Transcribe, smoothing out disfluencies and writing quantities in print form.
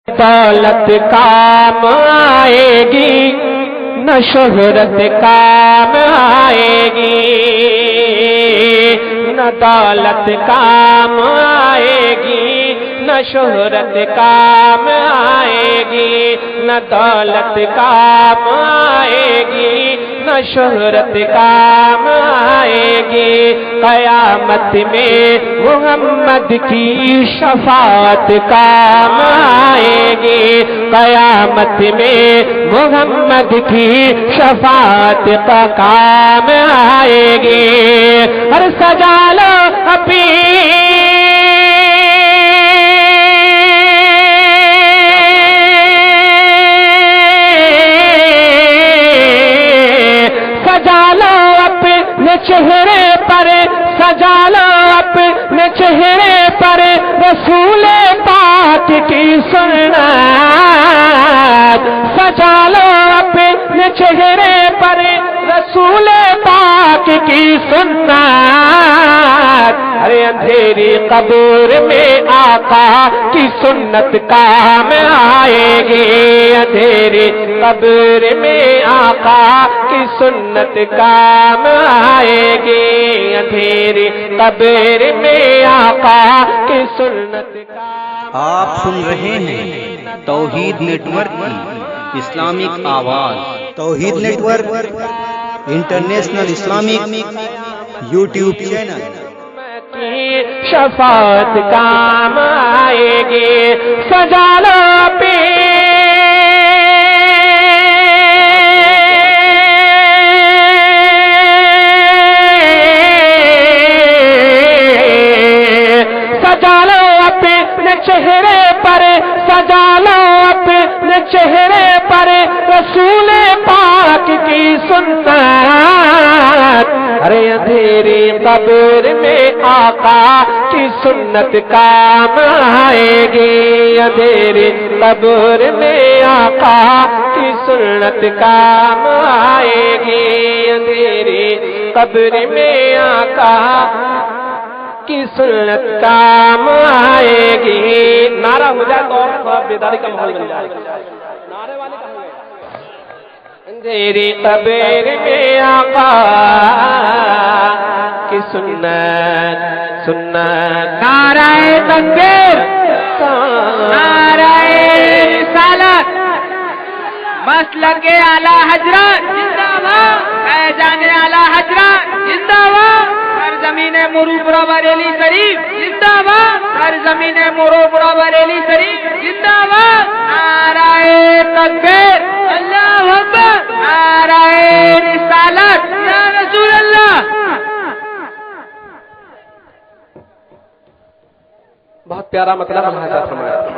دولت کام آئے گی نہ شہرت کام آئے گی، نہ دولت کام آئے گی نہ شہرت کام آئے گی، نہ دولت کام آئے گی نہ شہرت کام آئے گی۔ قیامت میں محمد کی شفاعت کام آئے گی، قیامت میں محمد کی شفاعت کا کام آئے گی۔ ہر سجا لو اپنی چہرے پر، سجا لو اپنے چہرے پر رسول پاک کی سنت، سجا لو اپنے چہرے پر رسول پاک کی سنت۔ ارے اندھیری قبر میں آقا کی سنت کام آئے گی، اندھیری قبر میں آقا کی سنت کام آئے گی، اندھیری قبر میں آقا کی سنت کام۔ آپ سن رہے ہیں توحید نیٹ ورک کی اسلامک آواز۔ Tawheed network international Islamic YouTube channel. شفاعت کام آئے گی، سجا لو چہرے پر، سجا لو اپنے چہرے پر رسول پاک کی سنت۔ ارے اندھیری قبر میں آقا کی سنت کام آئے گی، اندھیری قبر میں آقا کی سنت کام آئے گی، اندھیری قبر میں آقا کی سنت کام آئے گی۔ نعرہ ہو جائے تو اور بیداری کا ماحول بن جائے، نعرے والے کہاں گئے؟ اندھیری قبر میں آقا کی سنت، سنت۔ نعرہ تکبیر، نعرہ رسالت، مسلک اعلی حضرت زندہ باد، فیضان اعلی حضرت زندہ باد، سرزمین مروپورہ بریلی شریف زندہ باد، سرزمین مروپورہ بریلی شریف زندہ باد۔ نعرہ تکبیر، اللہ اکبر، نعرہ رسالت، یا رسول اللہ۔ بہت پیارا مطلب ہمارے ساتھ فرمایا۔